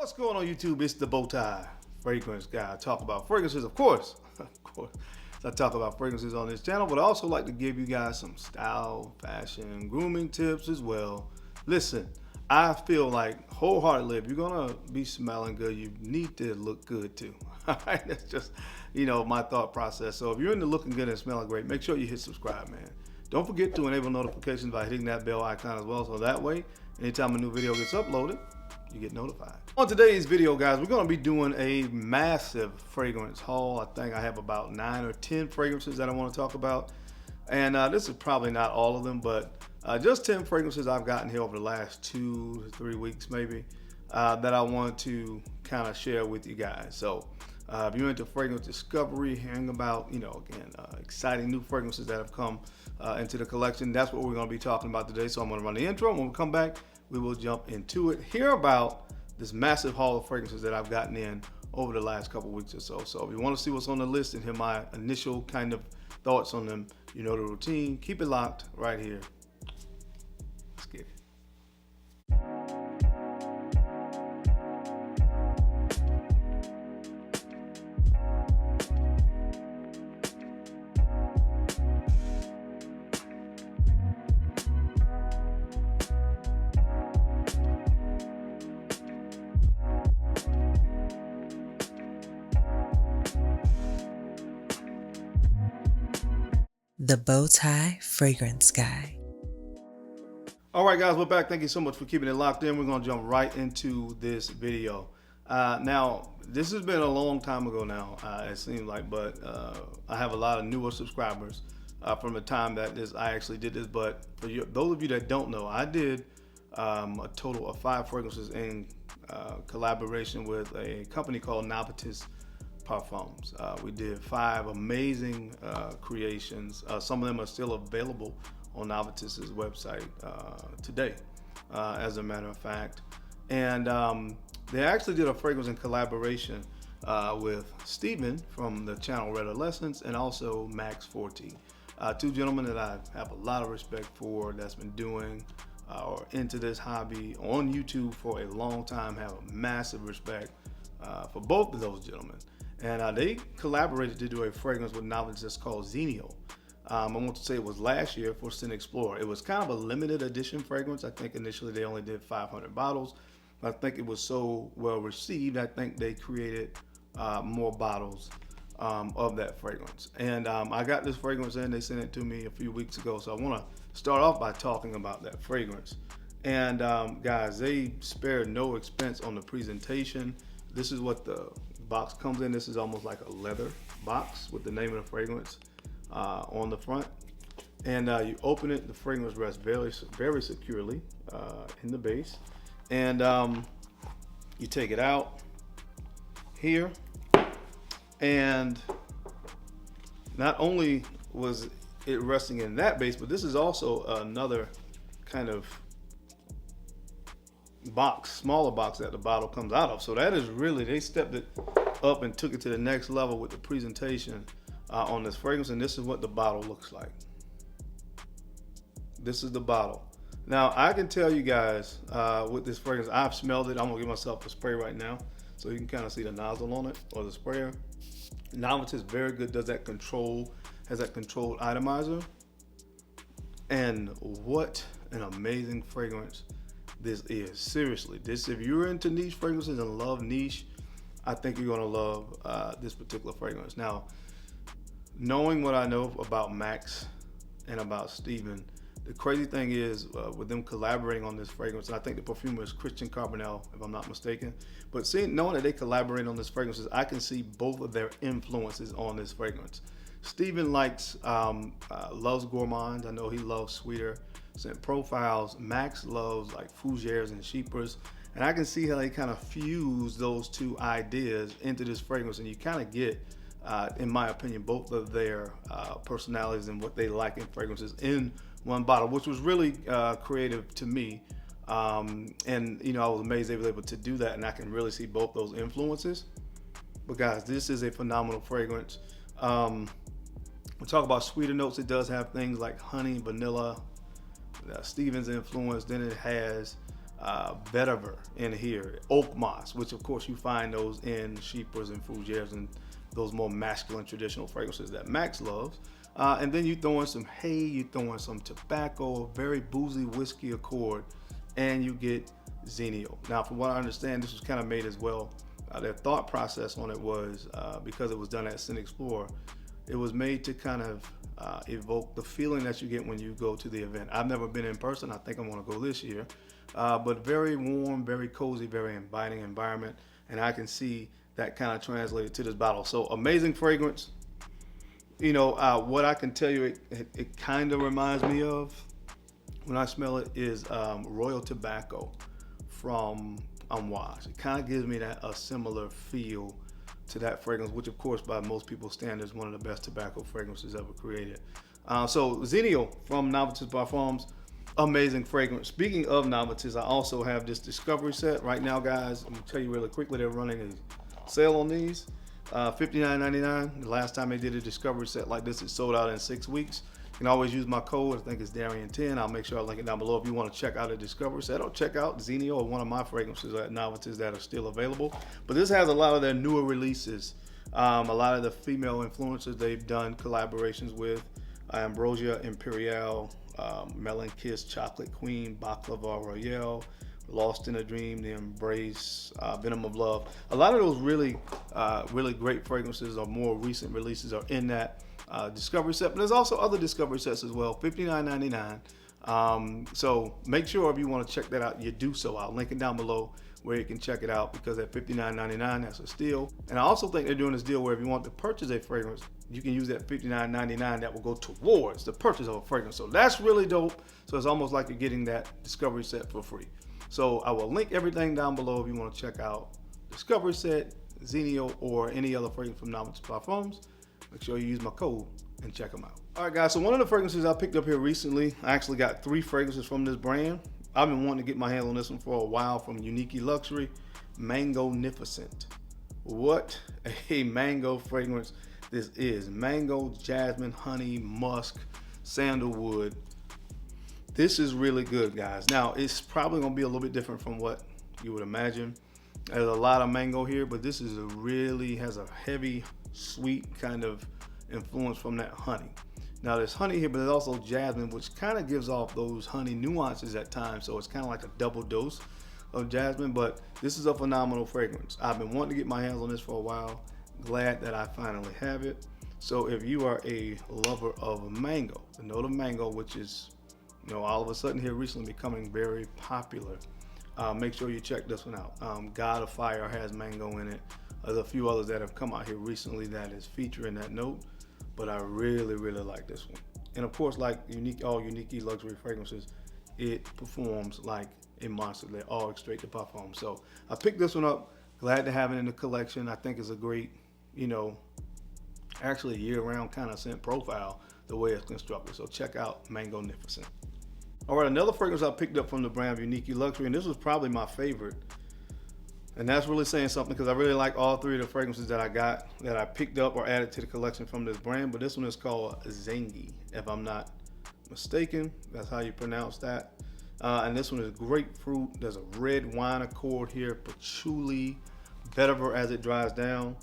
What's going on YouTube? It's the Bowtie Fragrance Guy. I talk about fragrances, of course. I talk about fragrances on this channel, but I also like to give you guys some style, fashion, grooming tips as well. Listen, I feel like wholeheartedly, if you're gonna be smelling good, you need to look good too. All right, that's just, my thought process. So if you're into looking good and smelling great, make sure you hit subscribe, man. Don't forget to enable notifications by hitting that bell icon as well, so that way, anytime a new video gets uploaded, you get notified. On today's video, guys, we're going to be doing a massive fragrance haul. I think I have about 9 or 10 fragrances that I want to talk about. And this is probably not all of them, but just 10 fragrances I've gotten here over the last 2 to 3 weeks maybe that I want to kind of share with you guys. So if you're into fragrance discovery, hearing about, exciting new fragrances that have come into the collection, that's what we're going to be talking about today. So I'm going to run the intro. When we come back, we will jump into it. Hear about this massive haul of fragrances that I've gotten in over the last couple weeks or so. So if you want to see what's on the list and hear my initial kind of thoughts on them, you know the routine. Keep it locked right here. Let's get it. The Bowtie Fragrance Guy. All right, guys, we're back. Thank you so much for keeping it locked in. We're going to jump right into this video. Now, this has been a long time ago now, it seems like, but I have a lot of newer subscribers from the time that I actually did this. But for those of you that don't know, I did a total of 5 fragrances in collaboration with a company called Navitus Parfums. We did 5 amazing creations. Some of them are still available on Navitus's website today, as a matter of fact. And they actually did a fragrance in collaboration with Steven from the channel Red Adolescence and also Max 14. 2 gentlemen that I have a lot of respect for, that's been doing or into this hobby on YouTube for a long time. Have a massive respect for both of those gentlemen. And they collaborated to do a fragrance with Navitus that's called Zeni. I want to say it was last year for Scent Explorer. It was kind of a limited edition fragrance. I think initially they only did 500 bottles. But I think it was so well received, I think they created more bottles of that fragrance. And I got this fragrance in. They sent it to me a few weeks ago. So I want to start off by talking about that fragrance. And guys, they spared no expense on the presentation. This is what the box comes in. This is almost like a leather box with the name of the fragrance on the front. And you open it, the fragrance rests very, very securely in the base. And you take it out here. And not only was it resting in that base, but this is also another kind of box, smaller box that the bottle comes out of. So that is really, they stepped it up and took it to the next level with the presentation on this fragrance. And this is what the bottle looks like. This is the bottle. Now I can tell you guys with this fragrance, I've smelled it. I'm gonna give myself a spray right now so you can kind of see the nozzle on it, or the sprayer. Navitus is very good, does that control, has that controlled atomizer. And what an amazing fragrance this is. Seriously, this, if you're into niche fragrances and love niche, I think you're gonna love this particular fragrance. Now, knowing what I know about Max and about Steven, the crazy thing is with them collaborating on this fragrance, and I think the perfumer is Christian Carbonell, if I'm not mistaken. But knowing that they collaborate on this fragrance, I can see both of their influences on this fragrance. Steven loves gourmands. I know he loves sweeter scent profiles. Max loves like fougères and chypres. And I can see how they kind of fuse those two ideas into this fragrance. And you kind of get, in my opinion, both of their personalities and what they like in fragrances in one bottle, which was really creative to me. And, I was amazed they were able to do that. And I can really see both those influences. But guys, this is a phenomenal fragrance. We talk about sweeter notes. It does have things like honey, vanilla, Steven's influence. Then it has vetiver in here, oak moss, which of course you find those in Chypres and Fougères and those more masculine traditional fragrances that Max loves. And then you throw in some hay, you throw in some tobacco, very boozy whiskey accord, and you get Xeno. Now, from what I understand, this was kind of made as well. Their thought process on it was, because it was done at Scent Explorer, it was made to kind of evoke the feeling that you get when you go to the event. I've never been in person. I think I'm going to go this year. But very warm, very cozy, very inviting environment. And I can see that kind of translated to this bottle. So amazing fragrance. You know, what I can tell you it kind of reminds me of when I smell it is royal tobacco from Amouage. It kind of gives me that a similar feel to that fragrance, which of course by most people's standards, one of the best tobacco fragrances ever created. So Xeno from Navitus Parfums, amazing fragrance. Speaking of Navitus, I also have this discovery set right now, guys. I'm gonna tell you really quickly, they're running a sale on these. $59.99. The last time they did a discovery set like this, it sold out in 6 weeks. You can always use my code. I think it's Darian10. I'll make sure I link it down below if you want to check out a discovery set or check out Xeno or one of my fragrances at Navitus that are still available. But this has a lot of their newer releases. A lot of the female influencers they've done collaborations with: Ambrosia Imperial, Melon Kiss Chocolate Queen, Baklava Royale, Lost in a Dream, The Embrace, Venom of Love. A lot of those really great fragrances or more recent releases are in that discovery set, but there's also other discovery sets as well, $59.99. So make sure if you want to check that out, you do so. I'll link it down below where you can check it out, because at $59.99, that's a steal. And I also think they're doing this deal where if you want to purchase a fragrance, you can use that $59.99 that will go towards the purchase of a fragrance. So that's really dope. So it's almost like you're getting that discovery set for free. So I will link everything down below if you want to check out discovery set, Xeno, or any other fragrance from Navitus Parfums. Make sure you use my code and check them out. All right, guys, so one of the fragrances I picked up here recently, I actually got 3 fragrances from this brand. I've been wanting to get my hands on this one for a while, from Unii Luxury, Mango-nificent. What a mango fragrance this is. Mango, jasmine, honey, musk, sandalwood. This is really good, guys. Now, it's probably gonna be a little bit different from what you would imagine. There's a lot of mango here, but this is has a heavy, sweet kind of influence from that honey. Now, there's honey here, but there's also jasmine, which kind of gives off those honey nuances at times. So it's kind of like a double dose of jasmine, but this is a phenomenal fragrance. I've been wanting to get my hands on this for a while. Glad that I finally have it. So if you are a lover of mango, the note of mango, which is, you know, all of a sudden here recently becoming very popular, make sure you check this one out. God of Fire has mango in it. There's a few others that have come out here recently that is featuring that note, but I really like this one. And of course, like all Unii Luxury fragrances, it performs like a monster. They're all straight to Parfum. So I picked this one up. Glad to have it in the collection. I think it's a great, you know, actually year-round kind of scent profile the way it's constructed. So check out Mango-nificent. All right, another fragrance I picked up from the brand Unii Luxury, and this was probably my favorite. And that's really saying something, because I really like all 3 of the fragrances that I got, that I picked up or added to the collection from this brand. But this one is called Zeni, if I'm not mistaken. That's how you pronounce that. And this one is grapefruit. There's a red wine accord here, patchouli, vetiver as it dries down.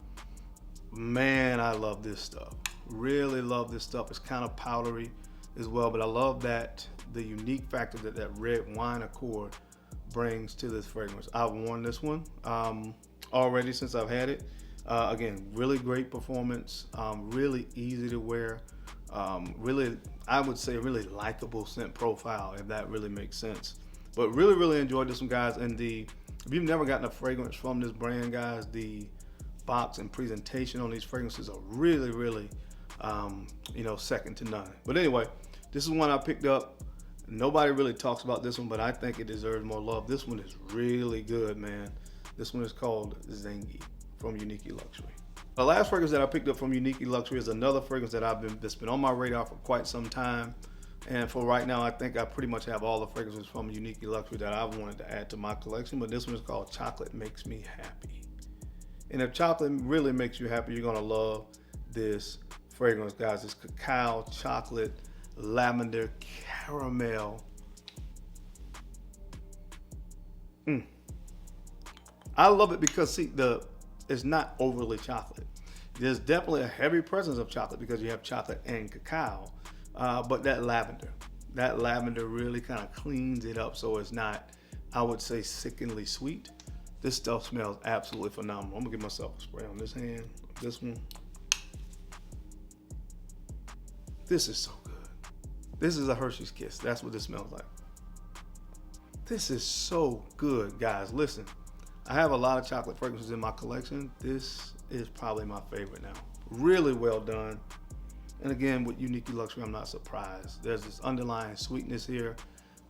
Man, I love this stuff. Really love this stuff. It's kind of powdery as well, but I love that the unique factor that that red wine accord brings to this fragrance. I've worn this one already since I've had it. Again, really great performance, really easy to wear, really, I would say, really likable scent profile, if that really makes sense. But really enjoyed this one, guys. And if you've never gotten a fragrance from this brand, guys, the box and presentation on these fragrances are really you know, second to none. But anyway, this is one I picked up. Nobody really talks about this one, but I think it deserves more love. This one is really good, man. This one is called Zeni from Unii Luxury. The last fragrance that I picked up from Unii Luxury is another fragrance that's been on my radar for quite some time. And for right now, I think I pretty much have all the fragrances from Unii Luxury that I've wanted to add to my collection. But this one is called Chocolate Makes Me Happy. And if chocolate really makes you happy, you're gonna love this fragrance, guys. It's cacao, chocolate, lavender, caramel. I love it because see, it's not overly chocolate. There's definitely a heavy presence of chocolate because you have chocolate and cacao, but that lavender really kind of cleans it up so it's not, I would say, sickeningly sweet. This stuff smells absolutely phenomenal. I'm gonna give myself a spray on this hand, this one. This is so good. This is a Hershey's Kiss. That's what this smells like. This is so good, guys. Listen, I have a lot of chocolate fragrances in my collection. This is probably my favorite now. Really well done. And again, with Unii Luxury, I'm not surprised. There's this underlying sweetness here,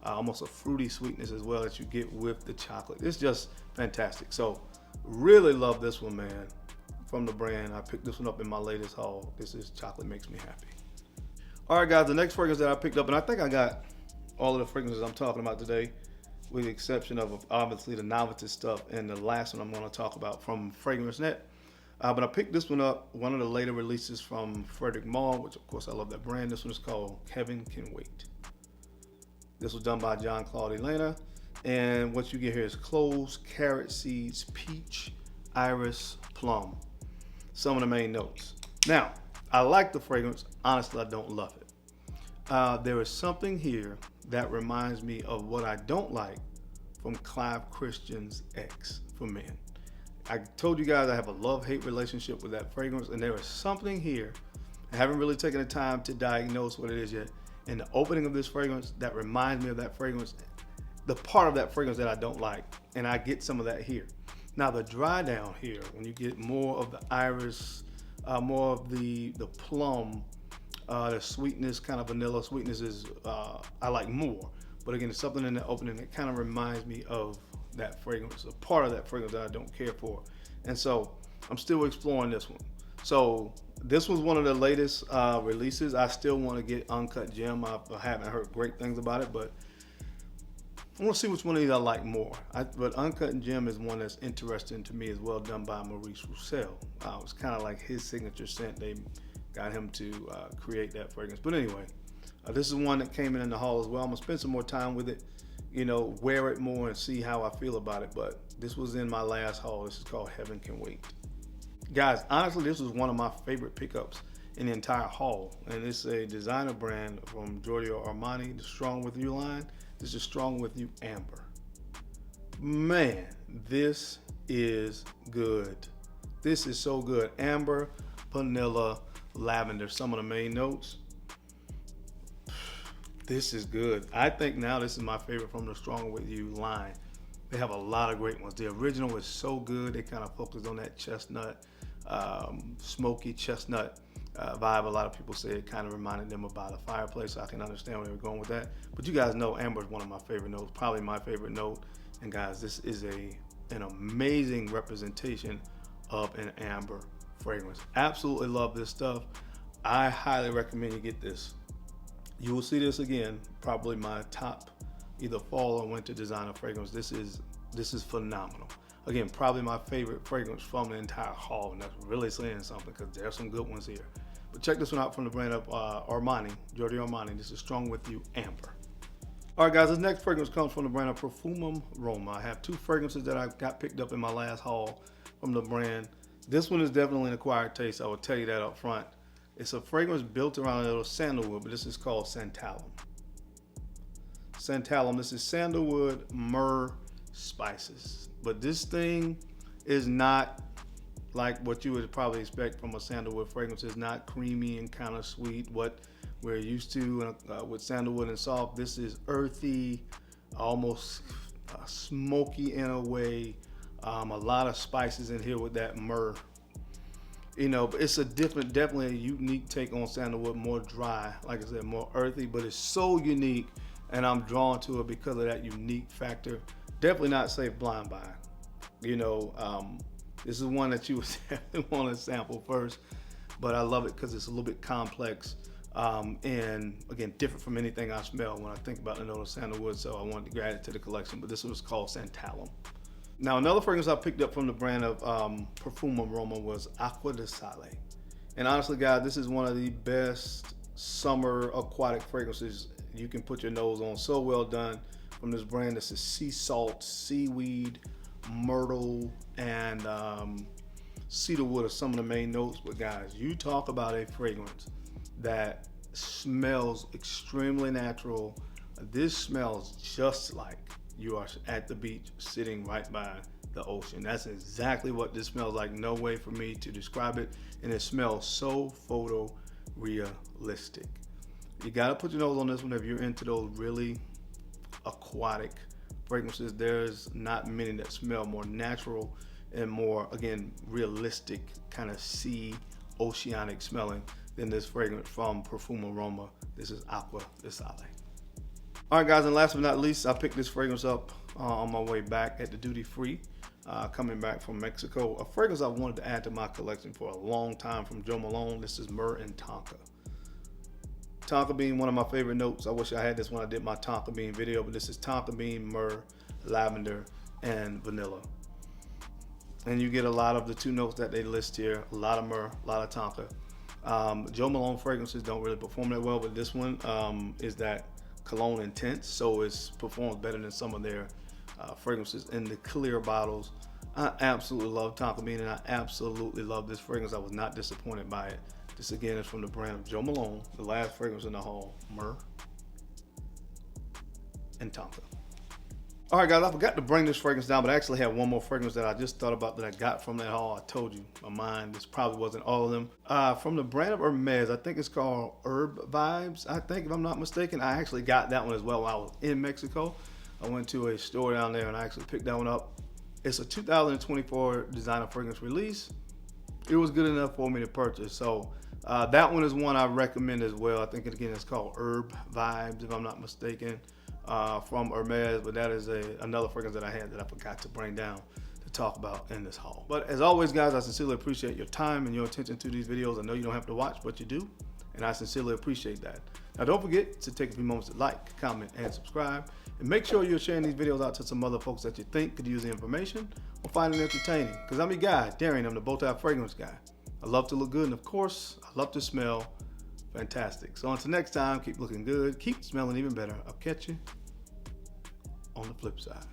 almost a fruity sweetness as well that you get with the chocolate. It's just fantastic. So really love this one, man, from the brand. I picked this one up in my latest haul. This is Chocolate Makes Me Happy. All right, guys, the next fragrance that I picked up, and I think I got all of the fragrances I'm talking about today, with the exception of obviously the Navitus stuff and the last one I'm going to talk about from FragranceNet. But I picked this one up, one of the later releases from Frederic Malle, which of course I love that brand. This one is called Heaven Can Wait. This was done by John Claude Elena. And what you get here is cloves, carrot seeds, peach, iris, plum. Some of the main notes. Now, I like the fragrance. Honestly, I don't love it. There is something here that reminds me of what I don't like from Clive Christian's X for Men. I told you guys I have a love-hate relationship with that fragrance, and there is something here. I haven't really taken the time to diagnose what it is yet. In the opening of this fragrance, that reminds me of that fragrance, the part of that fragrance that I don't like, and I get some of that here. Now the dry down here, when you get more of the iris, more of the plum, the sweetness, kind of vanilla sweetness is I like more. But again, it's something in the opening that kind of reminds me of that fragrance, a part of that fragrance that I don't care for. And so I'm still exploring this one. So this was one of the latest releases. I still want to get Uncut Gem. I haven't heard great things about it, but I want to see which one of these I like more. But Uncut Gem is one that's interesting to me as well, done by Maurice Roussel. It's kind of like his signature scent. They got him to create that fragrance. But anyway, this is one that came in the haul as well. I'm going to spend some more time with it, wear it more and see how I feel about it. But this was in my last haul. This is called Heaven Can Wait. Guys, honestly, this was one of my favorite pickups in the entire haul. And it's a designer brand from Giorgio Armani, the Strong With You line. This is Strong With You Amber. Man, this is good. This is so good. Amber, vanilla, lavender, some of the main notes. This is good. I think now this is my favorite from the Strong With You line. They have a lot of great ones. The original is so good. They kind of focus on that chestnut, smoky chestnut vibe. A lot of people say it kind of reminded them about a fireplace. So I can understand where they were going with that. But you guys know amber is one of my favorite notes, probably my favorite note. And guys, this is an amazing representation of an amber fragrance. Absolutely love this stuff. I highly recommend you get this. You will see this again, probably my top either fall or winter designer fragrance. This is phenomenal. Again, probably my favorite fragrance from the entire haul, and that's really saying something because there are some good ones here. But check this one out from the brand of Armani, Giorgio Armani. This is Strong With You Amber. All right, guys, this next fragrance comes from the brand of Parfums Roma. I have two fragrances that I got picked up in my last haul from the brand. This one is definitely an acquired taste. I will tell you that up front. It's a fragrance built around a little sandalwood, but this is called Santalum. Santalum, this is sandalwood, myrrh, spices. But this thing is not like what you would probably expect from a sandalwood fragrance. It's not creamy and kind of sweet, what we're used to with sandalwood and soft. This is earthy, almost smoky in a way. A lot of spices in here with that myrrh. But it's definitely a unique take on sandalwood, more dry, like I said, more earthy, but it's so unique, and I'm drawn to it because of that unique factor. Definitely not safe blind buy. This is one that you would definitely want to sample first, but I love it because it's a little bit complex, and again, different from anything I smell when I think about the note of sandalwood, so I wanted to add it to the collection, but this was called Santalum. Now, another fragrance I picked up from the brand of Parfums Roma was Aqua Desal. And honestly, guys, this is one of the best summer aquatic fragrances you can put your nose on. So well done from this brand. This is sea salt, seaweed, myrtle, and cedarwood are some of the main notes. But guys, you talk about a fragrance that smells extremely natural. This smells just like you are at the beach sitting right by the ocean. That's exactly what this smells like. No way for me to describe it. And it smells so photorealistic. You gotta put your nose on this one if you're into those really aquatic fragrances. There's not many that smell more natural and more, again, realistic, kind of sea, oceanic smelling than this fragrance from Parfum Aroma. This is Aqua Desal. All right, guys, and last but not least, I picked this fragrance up on my way back at the duty free, coming back from Mexico. A fragrance I wanted to add to my collection for a long time from Jo Malone. This is Merr Tonka. Tonka bean, one of my favorite notes. I wish I had this when I did my Tonka bean video, but this is Tonka bean, myrrh, lavender, and vanilla. And you get a lot of the two notes that they list here, a lot of myrrh, a lot of Tonka. Jo Malone fragrances don't really perform that well, but this one is that cologne intense, so it performs better than some of their fragrances in the clear bottles. I absolutely love Tonka bean, and I absolutely love this fragrance. I was not disappointed by it. This again is from the brand of Jo Malone, the last fragrance in the haul, Merr and Tonka. All right, guys, I forgot to bring this fragrance down, but I actually have one more fragrance that I just thought about that I got from that haul. I told you, my mind, this probably wasn't all of them. From the brand of Hermes, I think it's called Herb Vibes, I think, if I'm not mistaken. I actually got that one as well while I was in Mexico. I went to a store down there and I actually picked that one up. It's a 2024 designer fragrance release. It was good enough for me to purchase. So that one is one I recommend as well. I think, again, it's called Herb Vibes, if I'm not mistaken. From Hermes, but that is another fragrance that I had that I forgot to bring down to talk about in this haul. But as always, guys, I sincerely appreciate your time and your attention to these videos. I know you don't have to watch, but you do, and I sincerely appreciate that. Now, don't forget to take a few moments to like, comment, and subscribe, and make sure you're sharing these videos out to some other folks that you think could use the information or find it entertaining. Because I'm your guy, Darian. I'm the bow-tie fragrance guy. I love to look good, and of course, I love to smell fantastic. So until next time, keep looking good, keep smelling even better. I'll catch you on the flip side.